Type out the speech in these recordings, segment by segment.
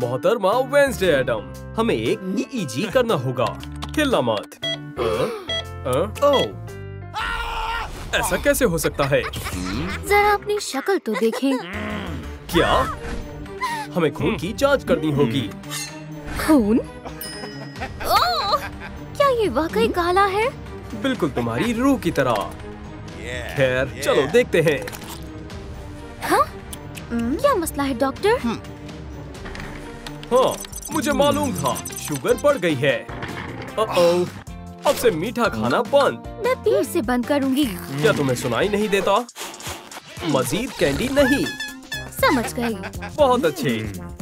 मोहतरमा Wednesday Adam, हमें एक ईईजी करना होगा। हिलना मत। ओह, ऐसा कैसे हो सकता है? जरा अपनी शक्ल तो देखें। क्या? हमें खून की जांच करनी होगी। खून? ओह, क्या ये वाकई काला है? बिल्कुल तुम्हारी रूह की तरह। खैर, चलो देखते हैं। हाँ? क्या मसला है डॉक्टर? हाँ, मुझे मालूम था, शुगर बढ़ गई है। ओह, अब से मीठा खाना बंद। मैं पीठ से बंद करूंगी। क्या तुम्हें सुनाई नहीं देता? मजीद कैंडी नहीं। समझ गई। बहुत अच्छे,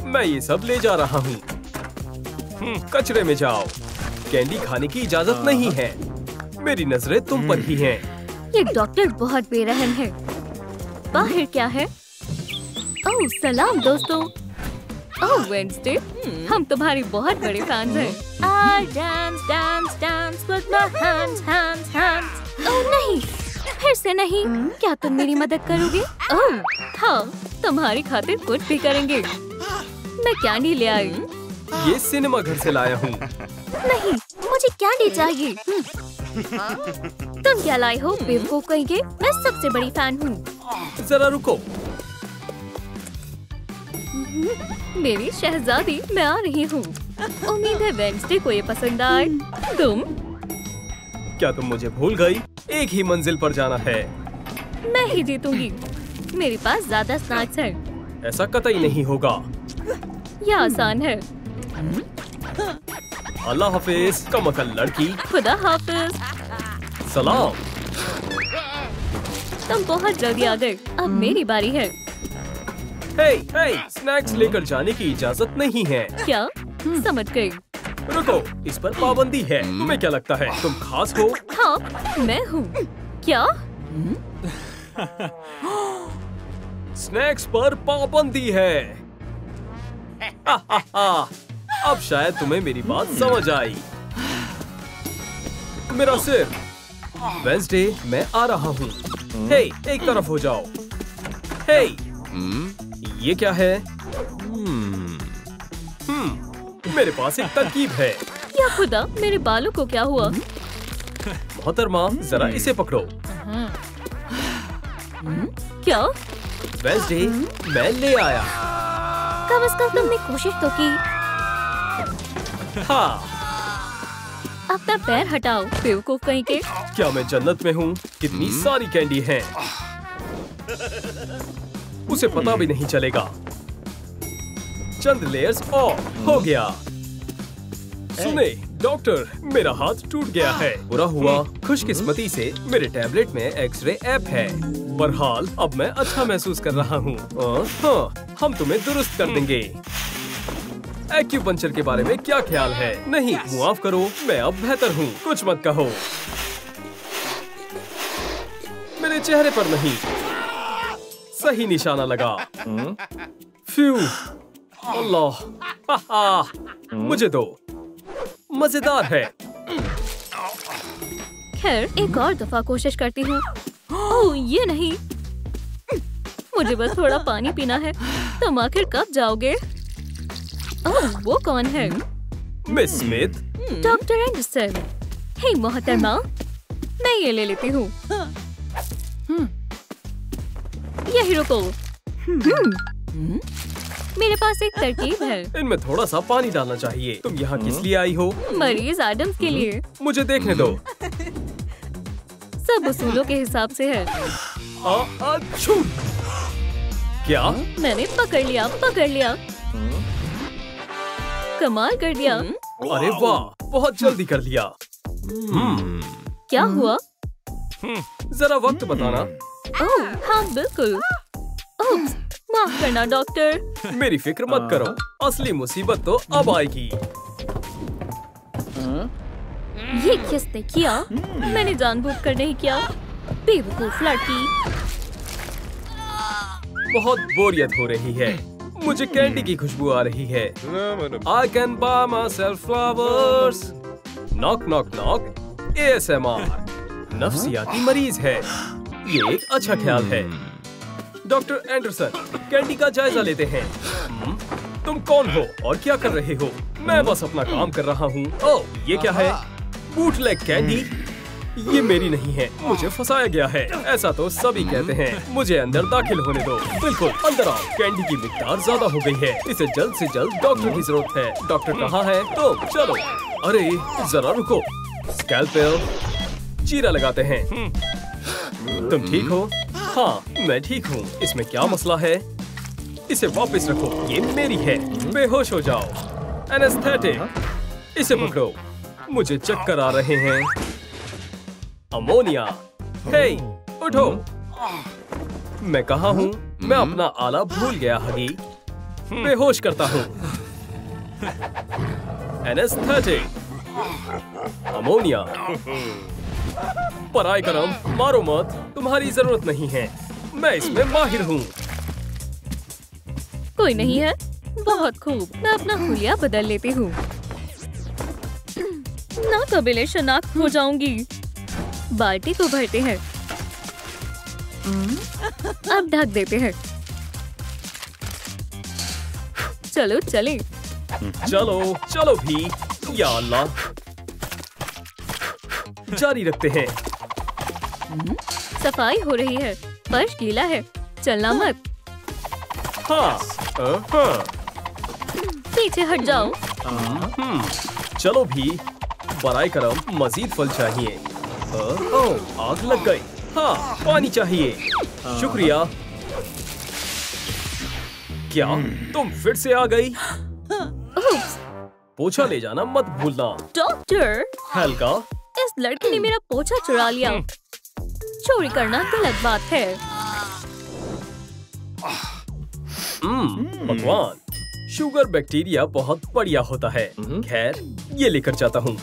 मैं ये सब ले जा रहा हूँ। कचरे में जाओ। कैंडी खाने की इजाजत नहीं है। मेरी नजरें तुम पर ही हैं। ये डॉक्टर बहुत बेरहम है। बाहर क्या है? ओह सलाम दोस्तों। ओह वेंसडे, हम तुम्हारी बहुत बड़े फैंस हैं। I dance, dance, dance with my hands, hands, hands। ओह नहीं, फिर से नहीं। क्या तुम मेरी मदद करोगे? ओह हाँ, तुम्हारी खातिर कुछ भी करेंगे। मैं कैंडी ले आई। ये सिनेमा घर से लाया हूँ। नहीं, मुझे कैंडी चाहिए। तुम क्या लाए हो बेवकूफ कहीं के? मैं सबसे बड़ी फैन हूँ। जरा रुको। मेरी शहजादी, मैं आ रही हूँ। उम्मीद है वेंसडे को ये पसंद आए। तुम? क्या तुम मुझे भूल गई? एक ही मंजिल पर जाना है। मैं ही जीतूंगी। मेरे पास ज्यादा स्नैक्स हैं। ऐसा कतई नहीं होगा। यह आसान है। अल्लाह हाफिज, कमअकल लड़की। खुदा हाफिज। सलाम। तुम बहुत जल्दी आ गए। अब मेरी बारी है। हे, स्नैक्स लेकर जाने की इजाजत नहीं है। क्या? समझ गई। रुको, इस पर पाबंदी है। तुम्हें क्या लगता है तुम खास हो? हाँ, मैं हूँ। क्या? स्नैक्स पर पाबंदी है। अब शायद तुम्हें मेरी बात समझ आई। मेरा सिर। वेंसडे, मैं आ रहा हूँ। हे, एक तरफ हो जाओ। हे, ये क्या है? मेरे पास एक तरकीब है। या खुदा, मेरे बालों को क्या हुआ? मोहतरमा, जरा इसे पकड़ो। क्या? वेंसडे, मैं ले आया। कम से कम तुमने कोशिश तो की। हाँ। अपना पैर हटाओ बेवकूफ कहीं के। क्या मैं जन्नत में हूँ? कितनी सारी कैंडी हैं। उसे पता भी नहीं चलेगा। चंद लेयर्स और हो गया। सुने डॉक्टर, मेरा हाथ टूट गया है। बुरा हुआ, खुशकिस्मती से मेरे टैबलेट में एक्सरे ऐप है। बहरहाल अब मैं अच्छा महसूस कर रहा हूँ। हाँ, हम तुम्हें दुरुस्त कर देंगे। एक्यूपंक्चर के बारे में क्या ख्याल है? नहीं, माफ करो, मैं अब बेहतर हूँ। कुछ मत कहो। मेरे चेहरे पर नहीं। सही निशाना लगा। फ्यू, अल्लाह। मुझे दो। मजेदार है। खैर, एक और दफा कोशिश करती हूँ। ओह, ये नहीं। मुझे बस थोड़ा पानी पीना है। तुम आखिर कब जाओगे? ओह, वो कौन है? Miss Smith. Doctor Anderson. हे मोहतरमा, मैं ये ले लेती हूँ। यही रुको। मेरे पास एक तरकीब है। इनमें थोड़ा सा पानी डालना चाहिए। तुम यहाँ किस लिए आई हो? मरीज एडम्स के लिए। मुझे देखने दो। सब उसूलों के हिसाब से है। अच्छू। क्या? मैंने पकड़ लिया, पकड़ लिया। कमाल कर दिया। अरे वाह, बहुत जल्दी कर लिया। क्या हुआ? जरा वक्त बताना। ओह हाँ बिल्कुल। ओह माफ करना डॉक्टर। मेरी फिक्र मत करो, असली मुसीबत तो अब आएगी। ये किसने किया? मैंने जानबूझकर नहीं किया। बेवकूफ लड़की। बहुत बोरियत हो रही है। मुझे कैंडी की खुशबू आ रही है। I can buy myself flowers. Knock knock knock. ASMR। नफ्सियाती मरीज है। ये एक अच्छा ख्याल है। डॉक्टर एंडरसन, कैंडी का जायजा लेते हैं। तुम कौन हो और क्या कर रहे हो? मैं बस अपना काम कर रहा हूँ। ओह, ये क्या है? Bootleg candy? ये मेरी नहीं है, मुझे फंसाया गया है। ऐसा तो सभी कहते हैं। मुझे अंदर दाखिल होने दो। बिल्कुल अंदर आओ। कैंडी की मिकदार ज्यादा हो गई है। इसे जल्द से जल्द डॉक्टर की जरूरत है। डॉक्टर कहाँ है? तो चलो। अरे जरा रुको, स्कैल्पेल चीरा लगाते हैं। तुम ठीक हो? हाँ, मैं ठीक हूँ। इसमें क्या मसला है? इसे वापस रखो, ये मेरी है। बेहोश हो जाओ। एनेस्थेटिक, इसे पकड़ो। मुझे चक्कर आ रहे हैं। अमोनिया, हे, उठो। मैं कहाँ हूँ? मैं अपना आला भूल गया हगी। बेहोश करता हूँ। Anaesthetic, ammonia. पराइकरम, मारो मत, तुम्हारी जरूरत नहीं है। मैं इसमें माहिर हूँ। कोई नहीं है। बहुत खूब, मैं अपना हुलिया बदल लेती हूँ। ना कबीले शनाख्त हो जाऊंगी। बाल्टी को भरते हैं। अब ढक देते हैं। चलो चले। चलो चलो भी, या अल्लाह। जारी रखते हैं। सफाई हो रही है। फर्श गीला है, चलना मत। हाँ, हाँ। पीछे हट जाओ। चलो भी, बराए करम, मजीद फल चाहिए। ओह, आग लग गई। हाँ, पानी चाहिए। शुक्रिया। क्या तुम फिर से आ गई? उप्स, पोछा ले जाना मत भूलना। डॉक्टर, हेल्गा, इस लड़की ने मेरा पोछा चुरा लिया। चोरी करना गलत बात है। भगवान, शुगर बैक्टीरिया बहुत बढ़िया होता है। खैर, ये लेकर जाता हूँ।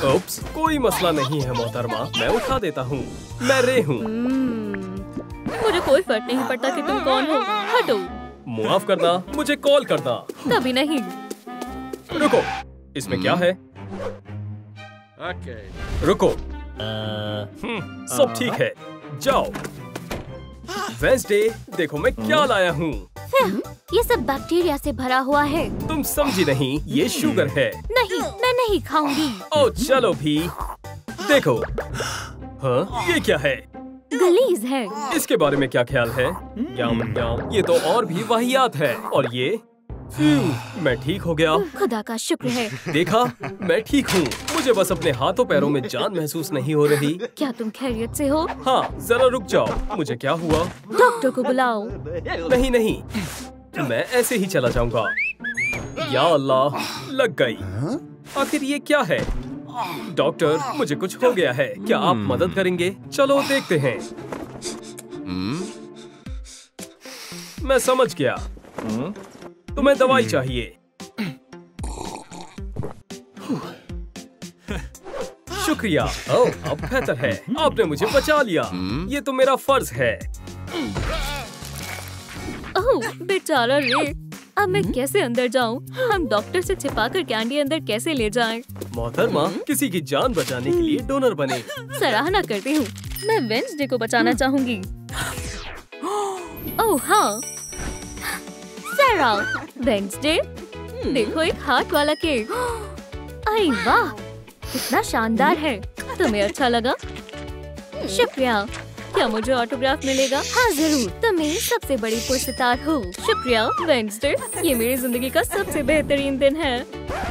उप्स, कोई मसला नहीं है मोहतरमा, मैं उठा देता हूँ। मैं रे हूँ। मुझे कोई फर्क नहीं पड़ता कि तुम कौन हो। हटो। मुआफ करना, मुझे कॉल करना। कभी नहीं। रुको, इसमें क्या है? रुको। सब ठीक है, जाओ। वेंसडे, देखो मैं क्या लाया हूँ। ये सब बैक्टीरिया से भरा हुआ है। तुम समझी नहीं, ये शुगर है। नहीं, मैं नहीं खाऊंगी। ओ चलो भी, देखो। हाँ, ये क्या है? गलीज है। इसके बारे में क्या ख्याल है? याम, ये तो और भी वाहियात है। और ये मैं ठीक हो गया। खुदा का शुक्र है। देखा, मैं ठीक हूँ। मुझे बस अपने हाथों पैरों में जान महसूस नहीं हो रही। क्या तुम खैरियत से हो? हाँ, जरा रुक जाओ। मुझे क्या हुआ? डॉक्टर को बुलाओ। नहीं नहीं, मैं ऐसे ही चला जाऊंगा। या अल्लाह, लग गई। आखिर ये क्या है? डॉक्टर, मुझे कुछ हो गया है। क्या आप मदद करेंगे? चलो देखते हैं। मैं समझ गया। तुम्हें दवाई चाहिए। शुक्रिया। ओह, अब बेहतर है। आपने मुझे बचा लिया। ये तो मेरा फर्ज है। ओह, बेचारा रे। अब मैं कैसे अंदर जाऊं? हम डॉक्टर से छिपाकर कैंडी अंदर कैसे ले जाएं? मोहतरमा, किसी की जान बचाने के लिए डोनर बने। सराहना करती हूँ। मैं वेंसडे को बचाना चाहूंगी। ओह हाँ, सैरा। वेंसडे, देखो एक हार्ट वाला केक। अरे वाह, कितना शानदार है। तुम्हें अच्छा लगा? शुक्रिया। क्या मुझे ऑटोग्राफ मिलेगा? हाँ जरूर, तुम मेरी सबसे बड़ी पुरस्कार हो। शुक्रिया वेंसडे, ये मेरी जिंदगी का सबसे बेहतरीन दिन है।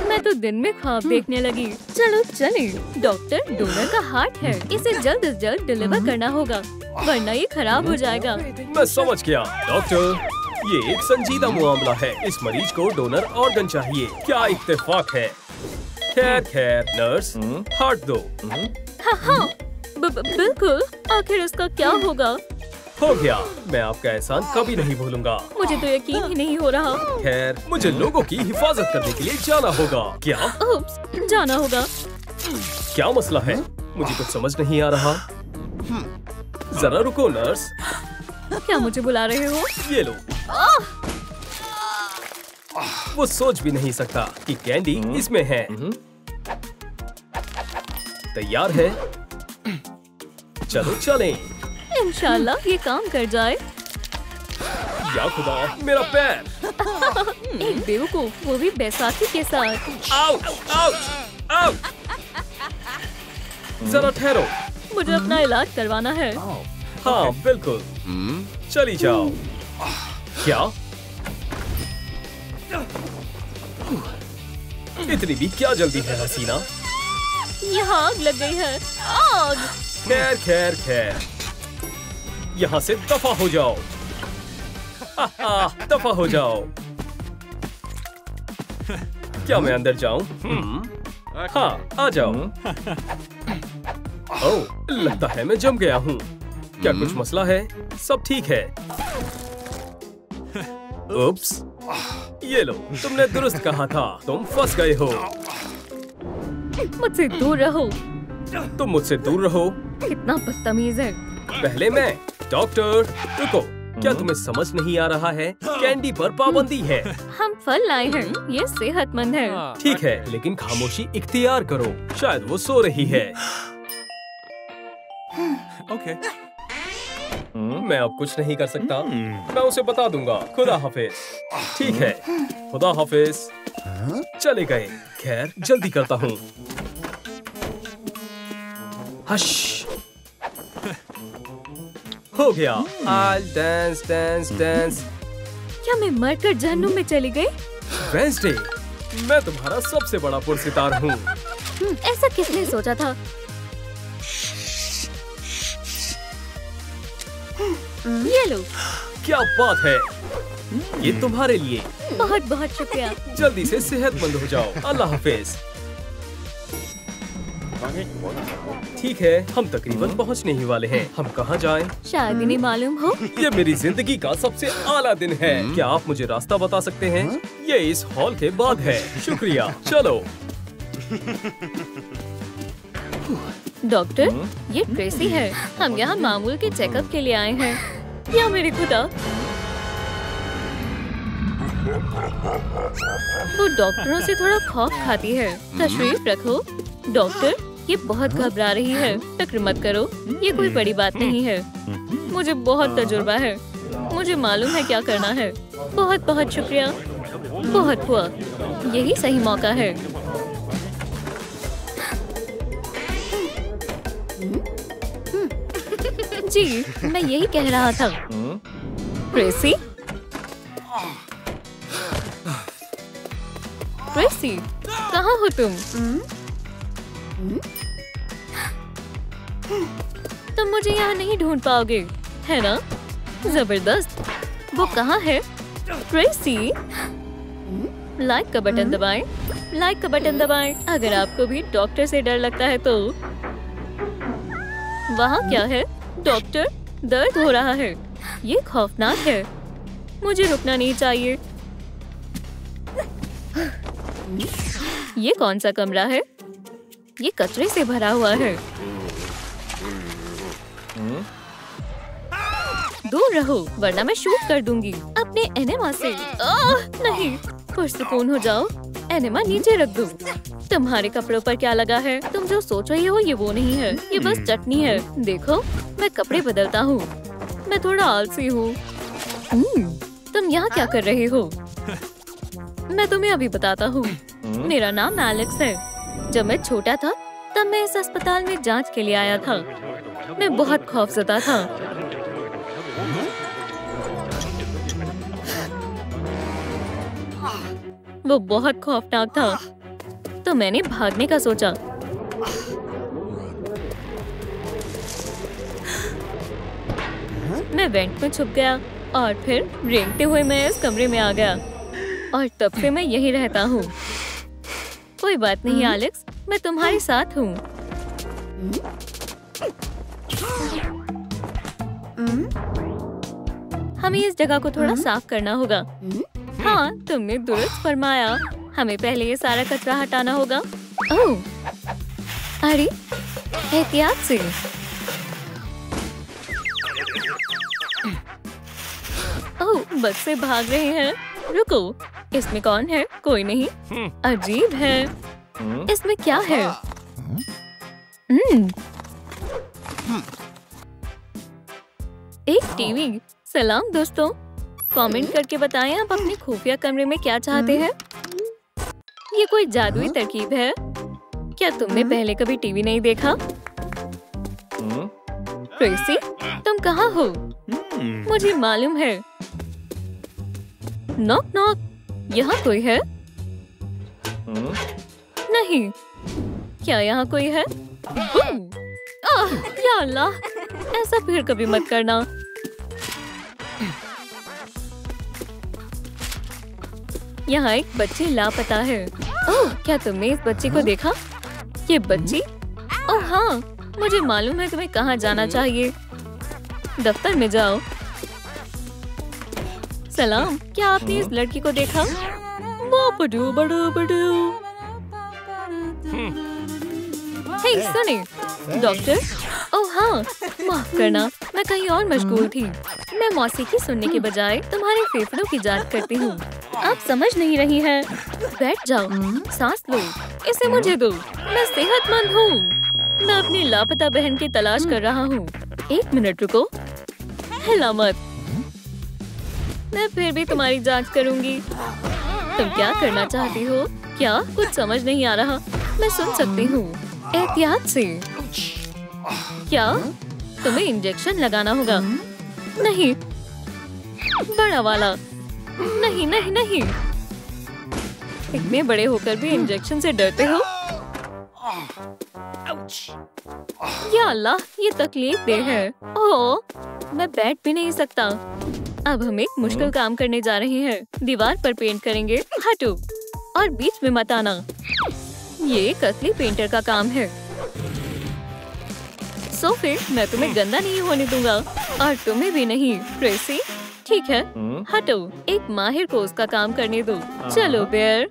मैं तो दिन में ख्वाब देखने लगी। चलो चले। डॉक्टर, डोनर का हार्ट है। इसे जल्द से जल्द डिलीवर करना होगा, वरना ये खराब हो जाएगा। मैं समझ गया। डॉक्टर, ये एक संजीदा मामला है। इस मरीज को डोनर ऑर्गन चाहिए। क्या इत्तेफाक है। खैर खैर, नर्स, हार्ट दो। हाँ हाँ, बिल्कुल। आखिर इसका क्या होगा? हो गया। मैं आपका एहसान कभी नहीं भूलूंगा। मुझे तो यकीन ही नहीं हो रहा। खैर, मुझे लोगों की हिफाजत करने के लिए जाना होगा। क्या? उप्स, जाना होगा। क्या मसला है? मुझे कुछ समझ नहीं आ रहा। जरा रुको नर्स। क्या मुझे बुला रहे हो? ये लो। वो सोच भी नहीं सकता कि कैंडी इसमें है। तैयार है? चलो चलें। इंशाल्लाह ये काम कर जाए। या खुदा, मेरा पैर। एक बेवकूफ, वो भी बैसाखी के साथ। Ouch, ouch, ouch. जरा ठहरो। मुझे अपना इलाज करवाना है। हाँ बिल्कुल, चली जाओ। क्या? इतनी भी क्या जल्दी है हसीना? यहाँ आग लग गई है। आग। खैर खैर खैर, यहाँ से दफा हो जाओ। दफा हो जाओ। क्या मैं अंदर जाऊं? हाँ, आ जाओ। ओह, लगता है मैं जम गया हूँ। क्या कुछ मसला है? सब ठीक है। उप्स, ये लो, तुमने दुरुस्त कहा था। तुम फंस गए हो। मुझसे दूर रहो। तुम मुझसे दूर रहो। कितना बदतमीज है। पहले मैं। डॉक्टर, रुको। क्या तुम्हें समझ नहीं आ रहा है? कैंडी पर पाबंदी है। हम फल लाए हैं, ये सेहतमंद है। ठीक है, लेकिन खामोशी इख्तियार करो। शायद वो सो रही है। ओके। मैं अब कुछ नहीं कर सकता। मैं उसे बता दूंगा। खुदा हाफिज। ठीक है, खुदा हाफिज। चले गए। खैर, जल्दी करता हूँ। हश। हो गया। I'll dance, dance, dance। क्या मैं मरकर जहन्नुम में चली गई? वेंसडे, मैं तुम्हारा सबसे बड़ा पुरस्कार हूँ। ऐसा किसने सोचा था? ये लो। क्या बात है, ये तुम्हारे लिए। बहुत बहुत शुक्रिया। जल्दी से सेहतमंद हो जाओ। अल्लाह हाफिज। ठीक है, हम तकरीबन पहुंचने ही वाले हैं। हम कहाँ जाएं? शायद इन्हें मालूम हो। ये मेरी जिंदगी का सबसे आला दिन है। क्या आप मुझे रास्ता बता सकते हैं? ये इस हॉल के बाद है। शुक्रिया। चलो। डॉक्टर, ये ट्रेसी है। हम यहाँ मामूल के चेकअप के लिए आए हैं। या मेरे खुदा, वो डॉक्टरों से थोड़ा खौफ खाती है। तशरीफ रखो। डॉक्टर, ये बहुत घबरा रही है। फिक्र मत करो, ये कोई बड़ी बात नहीं है। मुझे बहुत तजुर्बा है। मुझे मालूम है क्या करना है। बहुत बहुत शुक्रिया। बहुत हुआ, यही सही मौका है। जी, मैं यही कह रहा था। ट्रेसी, ट्रेसी, कहाँ हो तुम? तुम मुझे यहाँ नहीं ढूंढ पाओगे, है ना? जबरदस्त। वो कहाँ है? ट्रेसी, लाइक का बटन दबाएं। लाइक का बटन दबाएं। अगर आपको भी डॉक्टर से डर लगता है तो। वहाँ क्या है? डॉक्टर, दर्द हो रहा है। ये खौफनाक है। मुझे रुकना नहीं चाहिए। ये कौन सा कमरा है? ये कचरे से भरा हुआ है। दूर रहो, वरना मैं शूट कर दूंगी अपने एनेमा से। नहीं, पुरसुकून हो जाओ। एनेमा नीचे रख दो। तुम्हारे कपड़ों पर क्या लगा है? तुम जो सोच रही हो ये वो नहीं है, ये बस चटनी है। देखो, मैं कपड़े बदलता हूँ। मैं थोड़ा आलसी हूँ। तुम यहाँ क्या कर रहे हो? मैं तुम्हें अभी बताता हूँ। मेरा नाम एलेक्स है। जब मैं छोटा था तब मैं इस अस्पताल में जांच के लिए आया था। मैं बहुत खौफजदा था। वो बहुत खौफनाक था, तो मैंने भागने का सोचा। मैं वेंट में छुप गया और फिर रेंगते हुए मैं इस कमरे में आ गया और तब से मैं यहीं रहता हूँ। कोई बात नहीं एलेक्स, मैं तुम्हारे साथ हूँ। हमें इस जगह को थोड़ा साफ करना होगा। हाँ, तुमने दुरुस्त फरमाया। हमें पहले ये सारा कचरा हटाना होगा। ओह, अरे एहतियात से। ओह, बच्चे भाग रहे हैं। रुको, इसमें कौन है? कोई नहीं। अजीब है। इसमें क्या है? एक टीवी। सलाम दोस्तों। कमेंट करके बताएं आप अपने खुफिया कमरे में क्या चाहते हैं। ये कोई जादुई तरकीब है। क्या तुमने पहले कभी टीवी नहीं देखा? ट्रेसी, तुम कहाँ हो? मुझे मालूम है। नॉक नॉक, यहाँ कोई है? नहीं। क्या यहाँ कोई है? या अल्लाह, ऐसा फिर कभी मत करना। यहाँ एक बच्ची लापता है। ओह, क्या तुमने इस बच्ची को देखा? ये बच्ची? ओह हाँ, मुझे मालूम है तुम्हें कहाँ जाना चाहिए। दफ्तर में जाओ। सलाम, क्या आपने इस लड़की को देखा? बड़ू बड़ू बड़ू। हे सुने, डॉक्टर। ओह हाँ, माफ करना, मैं कहीं और मशगूल थी। मैं मौसीकी सुनने के बजाय तुम्हारे फेफड़ों की जांच करती हूँ। आप समझ नहीं रही हैं। बैठ जाओ, सांस लो, इसे मुझे दो। मैं सेहतमंद हूँ। मैं अपनी लापता बहन की तलाश कर रहा हूँ। 1 मिनट रुको, हिला मत। मैं फिर भी तुम्हारी जांच करूँगी। तुम क्या करना चाहती हो? क्या कुछ समझ नहीं आ रहा? मैं सुन सकती हूँ। एहतियात से। क्या तुम्हें इंजेक्शन लगाना होगा? नहीं, बड़ा वाला। नहीं नहीं नहीं, इतने बड़े होकर भी इंजेक्शन से डरते हो? या अल्लाह, ये तकलीफ है। ओह, मैं बैठ भी नहीं सकता। अब हम एक मुश्किल काम करने जा रहे हैं। दीवार पर पेंट करेंगे। हटो और बीच में मत आना। ये एक असली पेंटर का काम है। सोफे, मैं तुम्हें गंदा नहीं होने दूंगा और तुम्हें भी नहीं। ट्रेसी, ठीक है, हटो। एक माहिर को उसका काम करने दो। चलो बेयर।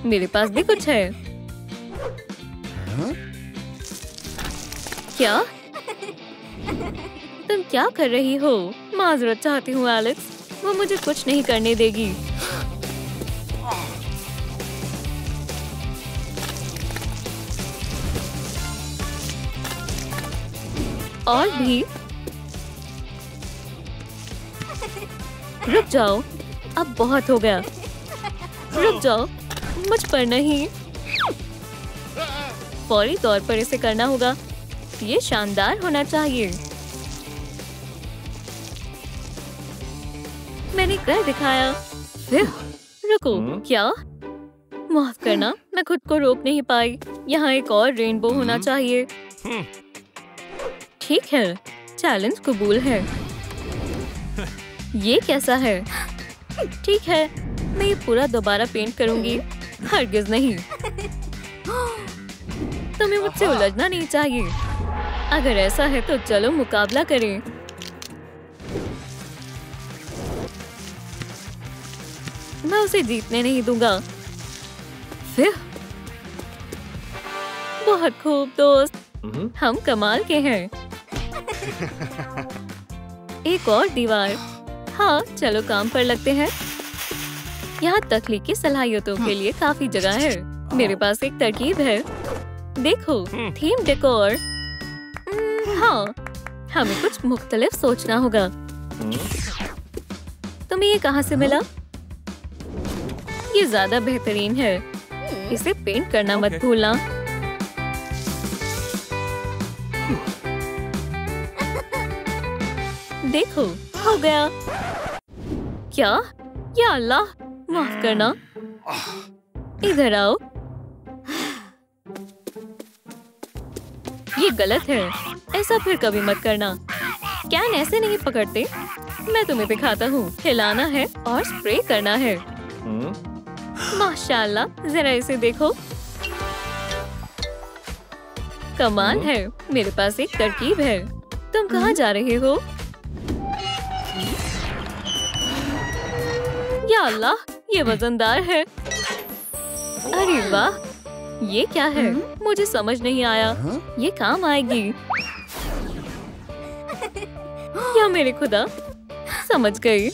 मेरे पास भी कुछ है। क्या तुम क्या कर रही हो? माजरत चाहती हूँ एलेक्स, वो मुझे कुछ नहीं करने देगी। और भी। रुक जाओ, अब बहुत हो गया। रुक जाओ, मुझ पर नहीं। फौरी तौर पर इसे करना होगा। ये शानदार होना चाहिए। मैंने कर दिखाया। फिर रुको, क्या? माफ करना, मैं खुद को रोक नहीं पाई। यहाँ एक और रेनबो होना चाहिए। ठीक है, चैलेंज कबूल है। ये कैसा है? ठीक है, मैं ये पूरा दोबारा पेंट करूंगी। हरगिज नहीं। तुम्हें मुझसे उलझना नहीं चाहिए। अगर ऐसा है तो चलो मुकाबला करें। मैं उसे जीतने नहीं दूंगा। फिर बहुत खूब दोस्त, हम कमाल के हैं। एक और दीवार। हाँ, चलो काम पर लगते हैं। यहाँ तख्लीकी सलाहियतों के लिए काफी जगह है। मेरे पास एक तरकीब है। देखो, थीम डेकोर। हाँ, हमें कुछ मुख्तलिफ सोचना होगा। तुम्हें ये कहाँ से मिला? ये ज्यादा बेहतरीन है। इसे पेंट करना मत भूलना। देखो, हो गया। क्या? या अल्लाह, माफ करना। इधर आओ। ये गलत है। ऐसा फिर कभी मत करना। कैन ऐसे नहीं पकड़ते। मैं तुम्हें दिखाता हूँ। हिलाना है और स्प्रे करना है। माशाल्लाह, जरा इसे देखो। कमाल है। मेरे पास एक तरकीब है। तुम कहाँ जा रहे हो? या अल्लाह, ये वजनदार है। अरे वाह, ये क्या है? मुझे समझ नहीं आया। ये काम आएगी। या मेरे खुदा, समझ गई।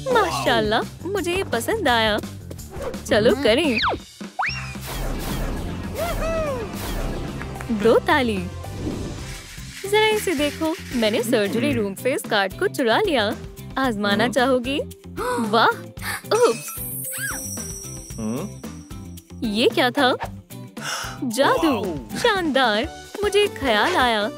माशाल्लाह, मुझे ये पसंद आया। चलो करें। 2 ताली। जरा इसे देखो, मैंने सर्जरी रूम से इस कार्ड को चुरा लिया। आजमाना चाहोगी? वाह! उप्स! ये क्या था? जादू! शानदार! मुझे एक ख्याल आया।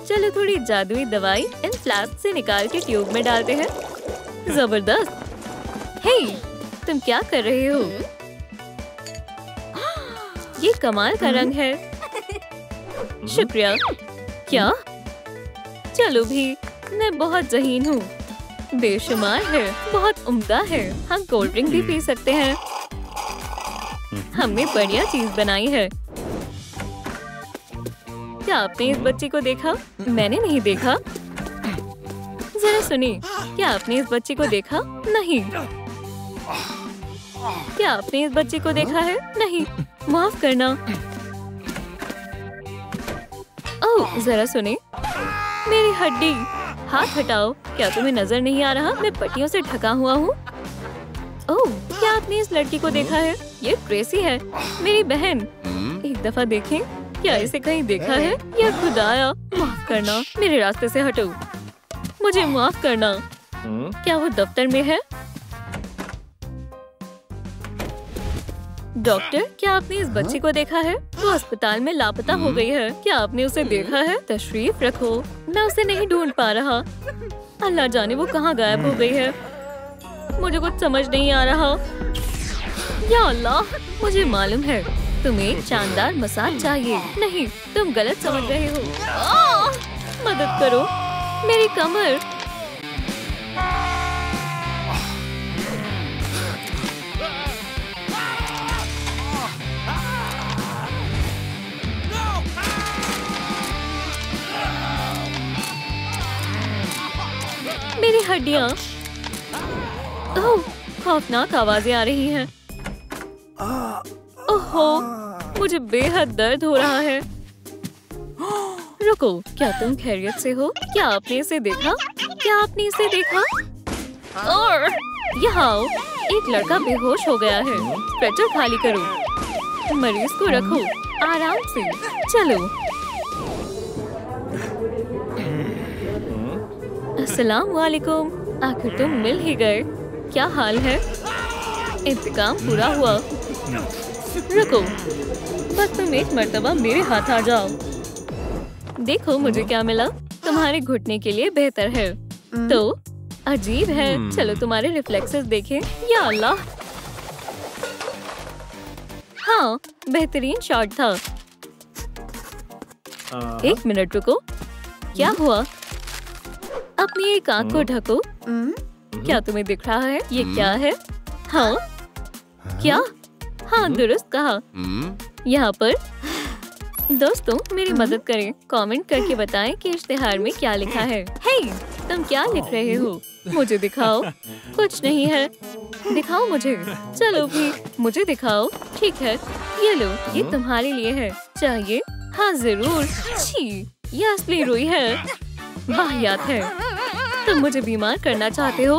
चलो थोड़ी जादुई दवाई इन फ्लैप से निकाल के ट्यूब में डालते हैं। जबरदस्त! हे, तुम क्या कर रहे हो? ये कमाल का रंग है। शुक्रिया। क्या? चलो भी, मैं बहुत ज़हीन हूँ। बेशुमार है, बहुत उम्दा है। हम कोल्ड ड्रिंक भी पी सकते हैं। हमने बढ़िया चीज बनाई है। क्या आपने इस बच्ची को देखा? मैंने नहीं देखा। जरा सुनिए, क्या आपने इस बच्ची को देखा? नहीं। क्या आपने इस बच्ची को देखा है? नहीं। माफ करना। ओह, जरा सुनिए, मेरी हड्डी। हाथ हटाओ। क्या तुम्हें नजर नहीं आ रहा? मैं पट्टियों से ढका हुआ हूँ। ओह, क्या आपने इस लड़की को देखा है? ये ट्रेसी है, मेरी बहन। एक दफा देखें, क्या इसे कहीं देखा है? या खुदाया, माफ करना, मेरे रास्ते से हटो। मुझे माफ करना। क्या वो दफ्तर में है? डॉक्टर, क्या आपने इस बच्ची को देखा है? वो अस्पताल में लापता हो गई है। क्या आपने उसे देखा है? तशरीफ रखो। मैं उसे नहीं ढूंढ पा रहा। अल्लाह जाने वो कहाँ गायब हो गई है। मुझे कुछ समझ नहीं आ रहा। या अल्लाह, मुझे मालूम है तुम्हें एक शानदार मसाज चाहिए। नहीं, तुम गलत समझ रहे हो। मदद करो, मेरी कमर। मेरी हड्डियाँ। ओह, खौफनाक आवाजें आ रही हैं। ओहो, मुझे बेहद दर्द हो रहा है। रुको, क्या तुम खैरियत से हो? क्या आपने इसे देखा? क्या आपने इसे देखा? और यहाँ आओ, एक लड़का बेहोश हो गया है। स्ट्रेचर खाली करो। मरीज को रखो, आराम से। चलो। अस्सलाम वालेकुम। आखिर तुम मिल ही गए। क्या हाल है? इंतकाम पूरा हुआ। रुको, बस तुम एक मर्तबा मेरे हाथ आ जाओ। देखो मुझे क्या मिला। तुम्हारे घुटने के लिए बेहतर है। तो अजीब है। चलो तुम्हारे रिफ्लेक्सेस देखें। या अल्लाह, हाँ, बेहतरीन शॉट था। एक मिनट रुको, क्या हुआ? अपनी एक आंख को ढको। क्या तुम्हें दिख रहा है? ये क्या है? हाँ, क्या? हाँ, दुरुस्त कहा। यहाँ पर दोस्तों मेरी मदद करें। कमेंट करके बताएं कि इश्तिहार में क्या लिखा है। हे, तुम क्या लिख रहे हो? मुझे दिखाओ। कुछ नहीं है। दिखाओ मुझे। चलो भी, मुझे दिखाओ। ठीक है, ये लो, ये तुम्हारे लिए है। चाहिए? हाँ जरूर। छी, ये असली रुई है। वाहियात है। तुम मुझे बीमार करना चाहते हो?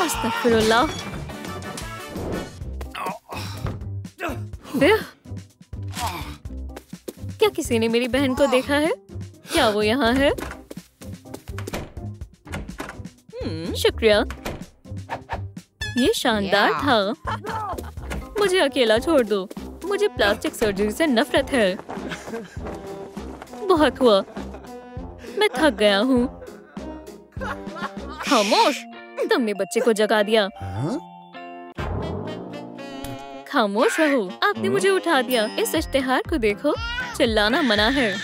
अस्तगफिरुल्लाह। क्या किसी ने मेरी बहन को देखा है? क्या वो यहाँ है? शुक्रिया, ये शानदार था। मुझे अकेला छोड़ दो। मुझे प्लास्टिक सर्जरी से नफरत है। बहुत हुआ, मैं थक गया हूँ। खामोश, तुमने बच्चे को जगा दिया। खामोश रहो, आपने मुझे उठा दिया। इस इश्तिहार को देखो। चिल्लाना मना है।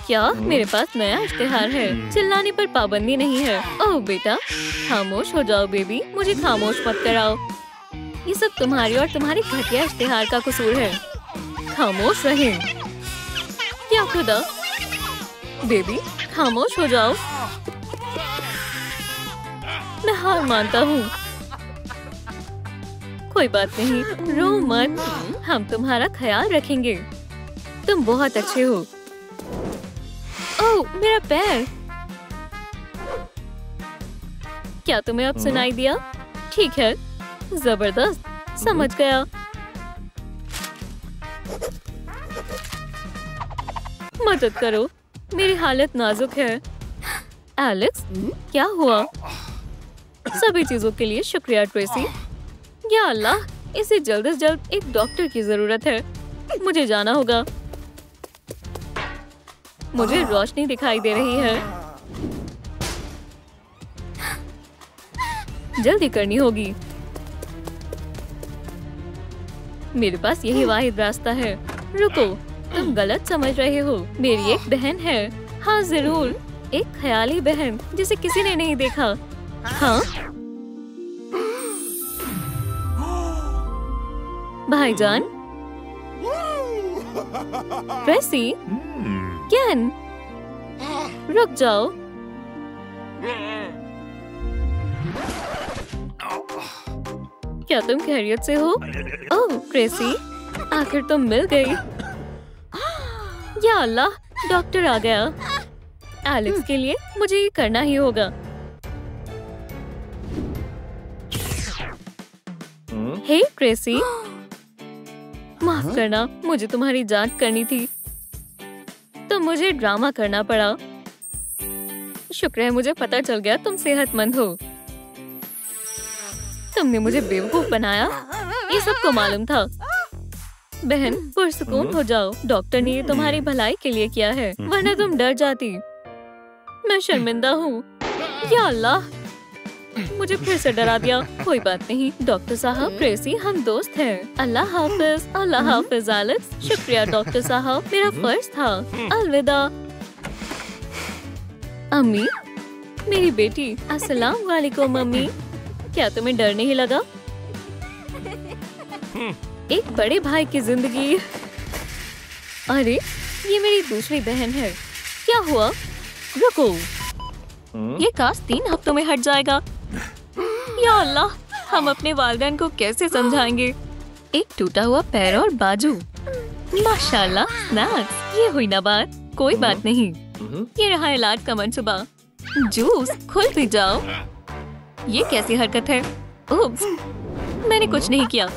क्या? मेरे पास नया इश्तिहार है। चिल्लाने पर पाबंदी नहीं है। ओह बेटा, खामोश हो जाओ बेबी। मुझे खामोश मत कराओ। ये सब तुम्हारी और तुम्हारे घटिया इश्तिहार का कसूर है। खामोश रहें। क्या खुदा, बेबी खामोश हो जाओ। मैं हार मानता हूँ। कोई बात नहीं, रो मत। हम तुम्हारा ख्याल रखेंगे। तुम बहुत अच्छे हो। ओह, मेरा पैर। क्या तुम्हें अब सुनाई दिया? ठीक है, जबरदस्त, समझ गया। मदद करो, मेरी हालत नाजुक है। एलेक्स, क्या हुआ? सभी चीजों के लिए शुक्रिया ट्रेसी। या अल्लाह, इसे जल्द से जल्द एक डॉक्टर की जरूरत है। मुझे जाना होगा। मुझे रोशनी दिखाई दे रही है। जल्दी करनी होगी। मेरे पास यही वाहिद रास्ता है। रुको, तुम गलत समझ रहे हो। मेरी एक बहन है। हाँ जरूर, एक ख्याली बहन जिसे किसी ने नहीं देखा। हाँ भाईजान, ट्रेसी, केन, रुक जाओ। क्या तुम खैरियत से हो? ओह ट्रेसी, आखिर तुम मिल गई। या अल्लाह, डॉक्टर आ गया। एलेक्स के लिए मुझे ये करना ही होगा। हे ट्रेसी, माफ करना, मुझे तुम्हारी जांच करनी थी तो मुझे ड्रामा करना पड़ा। शुक्र है मुझे पता चल गया तुम सेहतमंद हो। तुमने मुझे बेवकूफ बनाया, ये सबको मालूम था। बहन, पुरसुकून हो जाओ, डॉक्टर ने ये तुम्हारी भलाई के लिए किया है, वरना तुम डर जाती। मैं शर्मिंदा हूँ। या अल्लाह, मुझे फिर से डरा दिया। कोई बात नहीं डॉक्टर साहब, ट्रेसी हम दोस्त हैं। अल्लाह हाफिज। अल्लाह हाफिज एलेक्स। शुक्रिया डॉक्टर साहब, मेरा फर्ज था। अलविदा। अम्मी, मेरी बेटी। अस्सलाम वालेकुम अम्मी। क्या तुम्हें डर नहीं लगा? एक बड़े भाई की जिंदगी। अरे, ये मेरी दूसरी बहन है। क्या हुआ? रुको, ये कास्ट 3 हफ्तों में हट जाएगा। या अल्लाह, हम अपने वालिदैन को कैसे समझाएंगे? एक टूटा हुआ पैर और बाजू। माशाल्लाह, स्नैक्स। ये हुई ना बात। कोई बात नहीं, ये रहा इलाज का मंसूबा। जूस, खुल भी जाओ। ये कैसी हरकत है? उप्स, मैंने कुछ नहीं किया।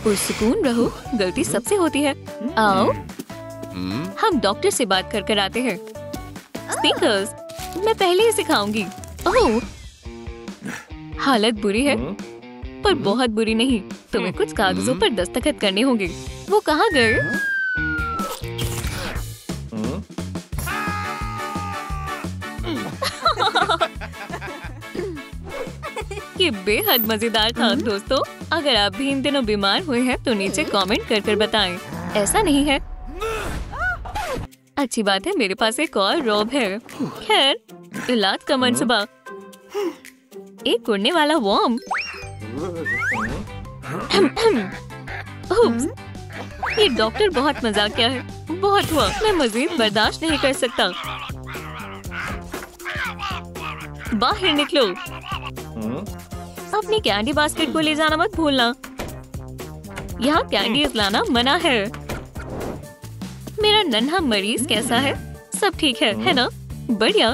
पुरसुकून रहो, गलती सबसे होती है। आओ, हम डॉक्टर से बात कर आते हैं। स्पीकर्स, मैं पहले ही सिखाऊंगी। ओह, हालत बुरी है, पर बहुत बुरी नहीं। तुम्हें कुछ कागजों पर दस्तखत करने होंगे। वो कहाँ गए? ये बेहद मजेदार था दोस्तों। अगर आप भी इन दिनों बीमार हुए हैं तो नीचे कमेंट कर बताएं। ऐसा नहीं है। अच्छी बात है, मेरे पास एक और रॉब है। खैर, इलाज का मंसूबा। एक उड़ने वाला वॉर्म। ये डॉक्टर बहुत मजाकिया है। बहुत हुआ, मैं मजीद बर्दाश्त नहीं कर सकता। बाहर निकलो। अपनी कैंडी बास्केट को ले जाना मत भूलना। यहाँ कैंडीज लाना मना है। मेरा नन्हा मरीज कैसा है? सब ठीक है ना? बढ़िया।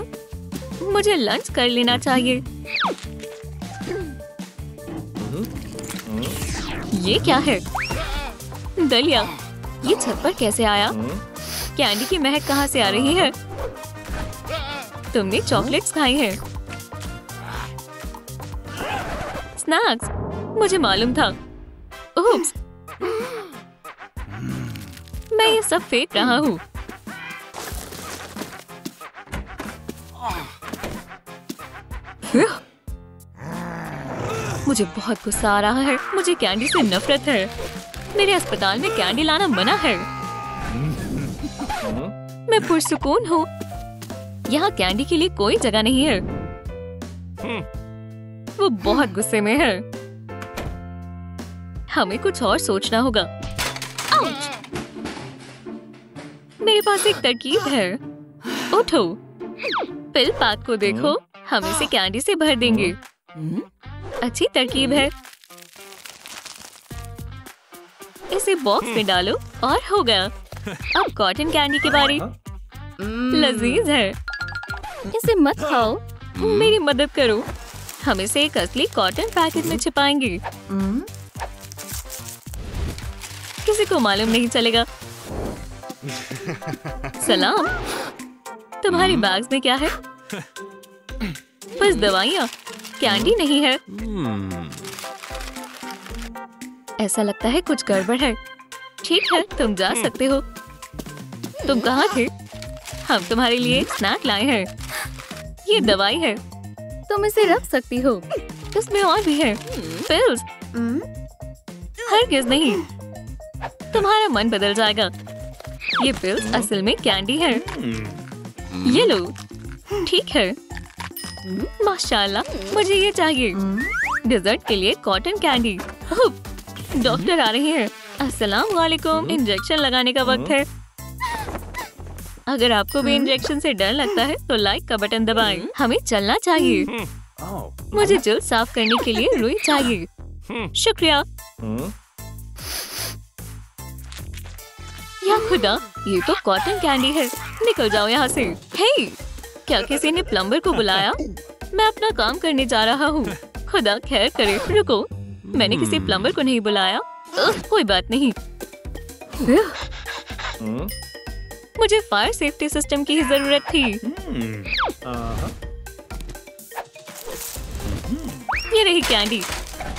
मुझे लंच कर लेना चाहिए। ये क्या है? दलिया। ये छत पर कैसे आया? कैंडी की महक कहाँ से आ रही है? तुमने चॉकलेट्स खाई हैं? स्नैक्स, मुझे मालूम था। उप्स, मैं ये सब फेंक रहा हूँ। मुझे बहुत गुस्सा आ रहा है। मुझे कैंडी से नफरत है। मेरे अस्पताल में कैंडी लाना मना है। मैं पुरसुकून हूँ। यहाँ कैंडी के लिए कोई जगह नहीं है। वो बहुत गुस्से में है। हमें कुछ और सोचना होगा। आउच! मेरे पास एक तरकीब है। उठो, पिल पैक को देखो। हम इसे कैंडी से भर देंगे। अच्छी तरकीब है। इसे बॉक्स में डालो और हो गया। अब कॉटन कैंडी की बारी। लजीज है। इसे मत खाओ, मेरी मदद करो। हम इसे एक असली कॉटन पैकेट में छिपाएंगे। किसी को मालूम नहीं चलेगा। सलाम, तुम्हारी बैग्स में क्या है? बस दवाइयाँ, कैंडी नहीं है। ऐसा लगता है कुछ गड़बड़ है। ठीक है, तुम जा सकते हो। तुम कहाँ थे? हम तुम्हारे लिए एक स्नैक लाए हैं। ये दवाई है, तुम इसे रख सकती हो। इसमें और भी है, पिल्स। हरगिज़ नहीं, तुम्हारा मन बदल जाएगा। ये पिल्स असल में कैंडी है। ये लो। ठीक है, माशाल्लाह, मुझे ये चाहिए। डिजर्ट के लिए कॉटन कैंडी। डॉक्टर आ रहे हैं। अस्सलाम वालेकुम। इंजेक्शन लगाने का वक्त है। अगर आपको भी इंजेक्शन से डर लगता है तो लाइक का बटन दबाएं। हमें चलना चाहिए। मुझे जल्द साफ करने के लिए रुई चाहिए। शुक्रिया। या खुदा, ये तो कॉटन कैंडी है। निकल जाओ यहाँ से। हे, क्या किसी ने प्लम्बर को बुलाया? मैं अपना काम करने जा रहा हूँ। खुदा खैर करे। रुको, मैंने किसी प्लम्बर को नहीं बुलाया। कोई बात नहीं। मुझे फायर सेफ्टी सिस्टम की ही जरूरत थी। ये रही कैंडी।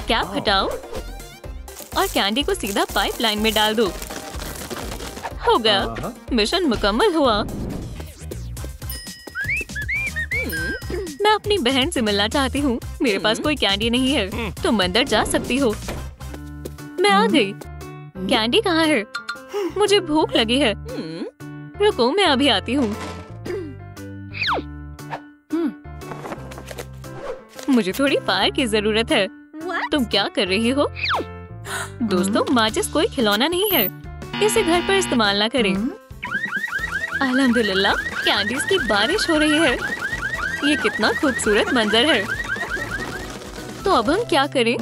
कैप हटाओ और कैंडी को सीधा पाइपलाइन में डाल दो। हो गया, मिशन मुकम्मल हुआ। मैं अपनी बहन से मिलना चाहती हूँ। मेरे पास कोई कैंडी नहीं है। तुम अंदर जा सकती हो। मैं आ गई। कैंडी कहाँ है? मुझे भूख लगी है। रुको, मैं अभी आती हूँ। मुझे थोड़ी फायर की जरूरत है। तुम क्या कर रही हो? दोस्तों, माचिस कोई खिलौना नहीं है। इसे घर पर इस्तेमाल ना करें। अल्हम्दुलिल्लाह, कैंडीज की बारिश हो रही है। ये कितना खूबसूरत मंजर है। तो अब हम क्या करें?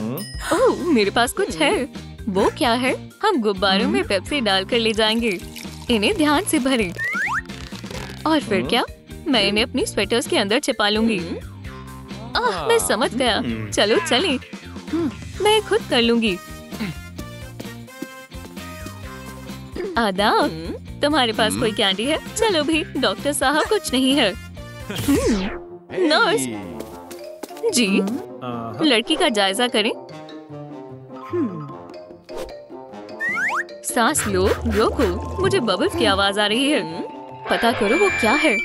ओह, मेरे पास कुछ है। वो क्या है? हम गुब्बारों में पेप्सी डालकर ले जाएंगे। इन्हें ध्यान से भरें। और फिर क्या? मैं इन्हें अपनी स्वेटर्स के अंदर छिपा लूंगी। मैं समझ गया। चलो चलें। मैं खुद कर लूंगी। आदाब, तुम्हारे पास कोई कैंडी है? चलो भी। डॉक्टर साहब, कुछ नहीं है। नर्स जी, लड़की का जायजा करें। सांस लो, रोको। मुझे बबल्स की आवाज आ रही है। पता करो वो क्या है।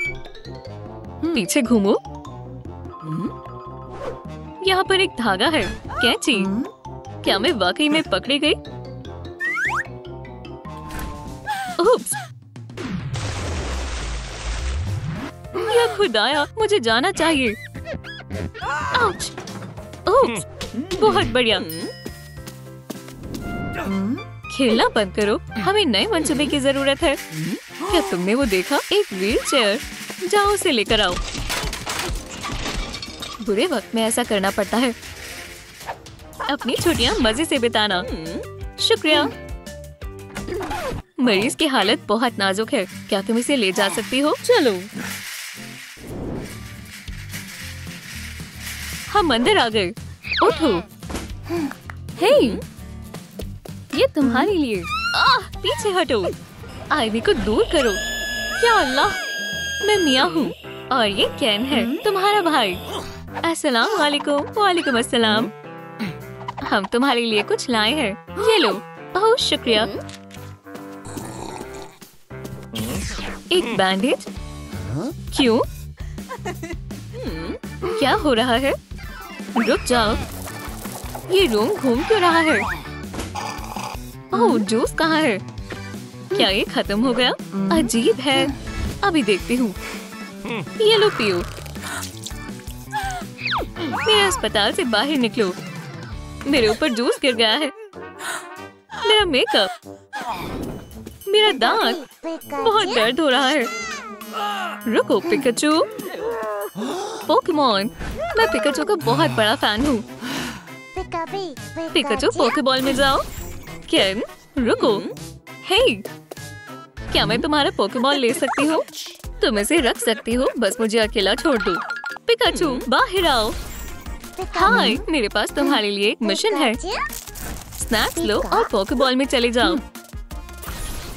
पीछे घूमो। यहाँ पर एक धागा है। कैंची। क्या मैं वाकई में पकड़ी गई? उप्स। या खुदाया, मुझे जाना चाहिए। आउच। उप्स। बहुत बढ़िया। खेलना बंद करो। हमें नए मंसूबे की जरूरत है। क्या तुमने वो देखा? एक व्हील चेयर। जाओ उसे लेकर आओ। बुरे वक्त में ऐसा करना पड़ता है। अपनी छुट्टियां मजे से बिताना। शुक्रिया। मरीज की हालत बहुत नाजुक है। क्या तुम इसे ले जा सकती हो? चलो। हम अंदर आ गए। उठो। हे, ये तुम्हारे लिए। पीछे हटो। आईवी को दूर करो। या अल्लाह, मैं मियाँ हूँ और ये कैन है, तुम्हारा भाई। अस्सलाम वालेकुम। वालेकुम अस्सलाम। हम तुम्हारे लिए कुछ लाए हैं। ये लो। बहुत शुक्रिया। एक बैंडेज। क्यों? क्या हो रहा है? रुक जाओ। ये रूम घूम क्यों रहा है? ओह, जूस कहाँ है? क्या ये खत्म हो गया? अजीब है। अभी देखती हूँ। ये लो, पियो। मेरे अस्पताल से बाहर निकलो। मेरे ऊपर जूस गिर गया है। मेरा मेकअप, मेरा दांत, बहुत दर्द हो रहा है। रुको, पिकाचू। पोकेमॉन। मैं पिकाचू का बहुत बड़ा फैन हूँ। पिकाचू, पोकेबॉल में जाओ। केन, रुको। हे, क्या मैं तुम्हारा पोकेबॉल ले सकती हूँ? तुम इसे रख सकती हो, बस मुझे अकेला छोड़ दो। पिकाचू, बाहर आओ। हाय, मेरे पास तुम्हारे लिए एक मिशन है। स्नैक्स लो और पोकेबॉल में चले जाओ।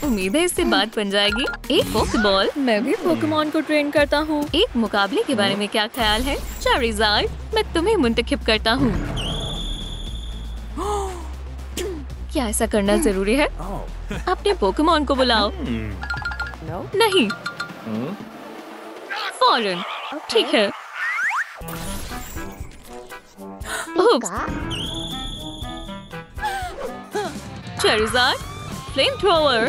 उम्मीद है इससे बात बन जाएगी। एक पोकेबॉल। मैं भी पोकेमॉन को ट्रेन करता हूँ। एक मुकाबले के बारे में क्या ख्याल है? चारिज़ार्ड, मैं तुम्हें मुंतखब करता हूँ। क्या ऐसा करना जरूरी है? अपने पोकेमॉन को बुलाओ। नहीं, फौरन। ठीक है। Charizard, flame thrower.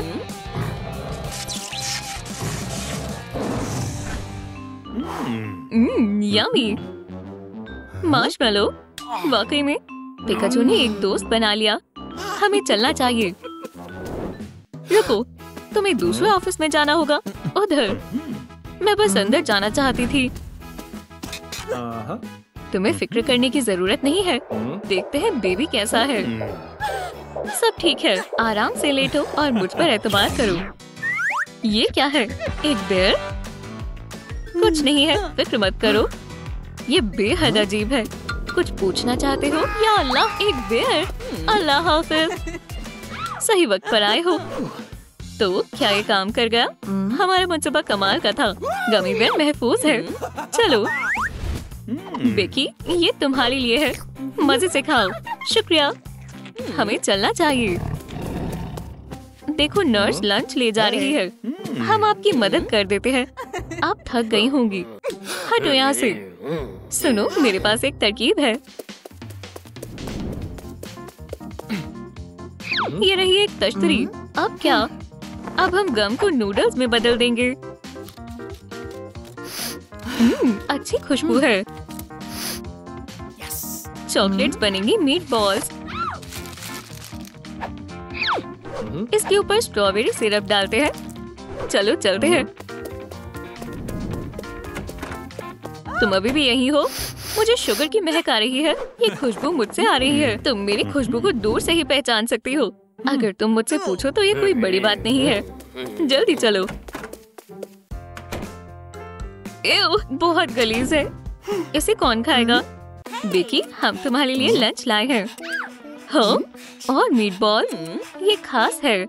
Yummy. Marshmallow. वाकई में पिकाचू ने एक दोस्त बना लिया। हमें चलना चाहिए। रुको, तुम्हें दूसरे ऑफिस में जाना होगा। उधर। मैं बस अंदर जाना चाहती थी। तुम्हें फिक्र करने की जरूरत नहीं है। देखते हैं बेबी कैसा है। सब ठीक है। आराम से लेटो और मुझ पर एतबार करो। ये क्या है? एक बेर? कुछ नहीं है, फिक्र मत करो। ये बेहद अजीब है। कुछ पूछना चाहते हो? या अल्लाह, एक बेर। अल्लाह हाफिज। सही वक्त पर आए हो। तो क्या ये काम कर गया? हमारा मंसूबा कमाल का था। गमी बेर महफूज है। चलो बेकी, ये तुम्हारे लिए है। मजे से खाओ। शुक्रिया। हमें चलना चाहिए। देखो, नर्स लंच ले जा रही है। हम आपकी मदद कर देते हैं। आप थक गई होंगी। हटो यहाँ से। सुनो, मेरे पास एक तरकीब है। ये रही एक तश्तरी। अब क्या? अब हम गम को नूडल्स में बदल देंगे। अच्छी खुशबू है। चॉकलेट्स बनेंगी मीट बॉल्स। इसके ऊपर स्ट्रॉबेरी सिरप डालते हैं। चलो चलते हैं। तुम अभी भी यहीं हो? मुझे शुगर की महक आ रही है। ये खुशबू मुझसे आ रही है। तुम मेरी खुशबू को दूर से ही पहचान सकती हो। अगर तुम मुझसे पूछो तो ये कोई बड़ी बात नहीं है। जल्दी चलो। एव, बहुत गलीज है। इसे कौन खाएगा? बेकी, हम तुम्हारे लिए लंच लाए हैं। हाँ, और मीट बॉल। ये खास है।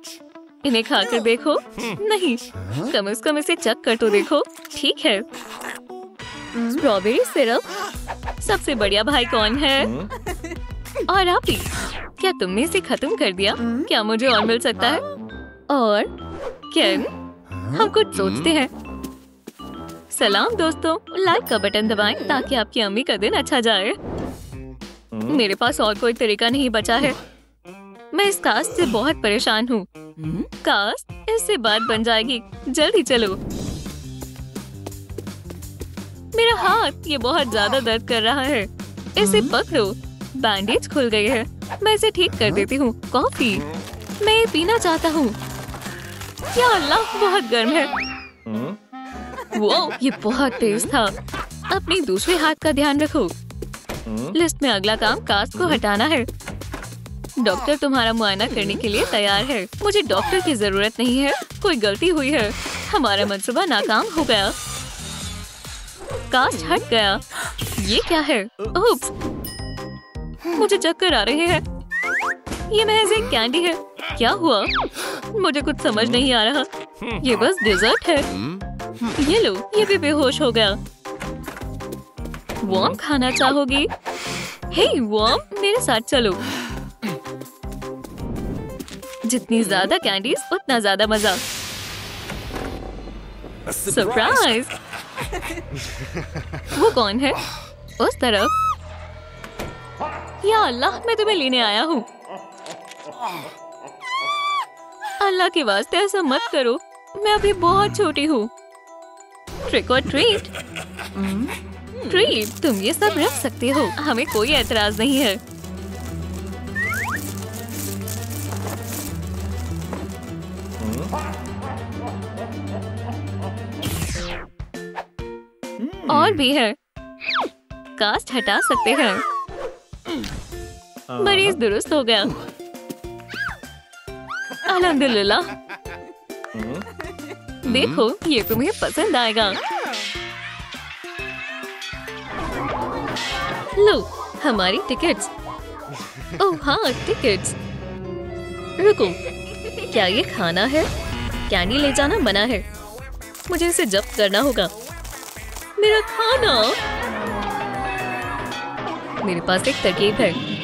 इन्हें खाकर देखो। नहीं, कम से कम इसे चख कर तो देखो। ठीक है। Strawberry syrup. सबसे बढ़िया भाई कौन है? और आप ही। क्या तुमने इसे खत्म कर दिया? क्या मुझे और मिल सकता है? और केन, हम कुछ सोचते हैं। सलाम दोस्तों, लाइक का बटन दबाएं ताकि आपकी अम्मी का दिन अच्छा जाए। मेरे पास और कोई तरीका नहीं बचा है। मैं इस कास्ट से बहुत परेशान हूँ। कास्ट, इससे बात बन जाएगी। जल्दी चलो। मेरा हाथ, ये बहुत ज्यादा दर्द कर रहा है। इसे पकड़ो। बैंडेज खुल गई है। मैं इसे ठीक कर देती हूँ। कॉफी, मैं ये पीना चाहता हूँ। या अल्लाह, बहुत गर्म है। वो, ये बहुत तेज था। अपने दूसरे हाथ का ध्यान रखो। लिस्ट में अगला काम कास्ट को हटाना है। डॉक्टर तुम्हारा मुआयना करने के लिए तैयार है। मुझे डॉक्टर की जरूरत नहीं है। कोई गलती हुई है। हमारा मंसूबा नाकाम हो गया। कास्ट हट गया। ये क्या है? उप्स, मुझे चक्कर आ रहे हैं। ये महज एक कैंडी है। क्या हुआ? मुझे कुछ समझ नहीं आ रहा। ये बस डिजर्ट है। ये लो, ये भी बेहोश हो गया। वॉर्म खाना चाहोगी? हे वॉर्म, मेरे साथ चलो। जितनी ज्यादा कैंडीज उतना ज्यादा मजा। सरप्राइज। वो कौन है? उस तरफ। या अल्लाह, मैं तुम्हें लेने आया हूँ। अल्लाह के वास्ते ऐसा मत करो। मैं अभी बहुत छोटी हूँ। ट्रिक और ट्रीट। ट्रीट, तुम ये सब रख सकते हो। हमें कोई एतराज नहीं है। और भी है। कास्ट हटा सकते हैं। मरीज दुरुस्त हो गया। अल्हम्दुलिल्लाह। देखो, ये तुम्हें पसंद आएगा। लो, हमारी टिकट्स। ओह हाँ, टिकट्स। रुको, क्या ये खाना है? कैंडी ले जाना मना है। मुझे इसे जब्त करना होगा। मेरा खाना। मेरे पास एक तरकीब है।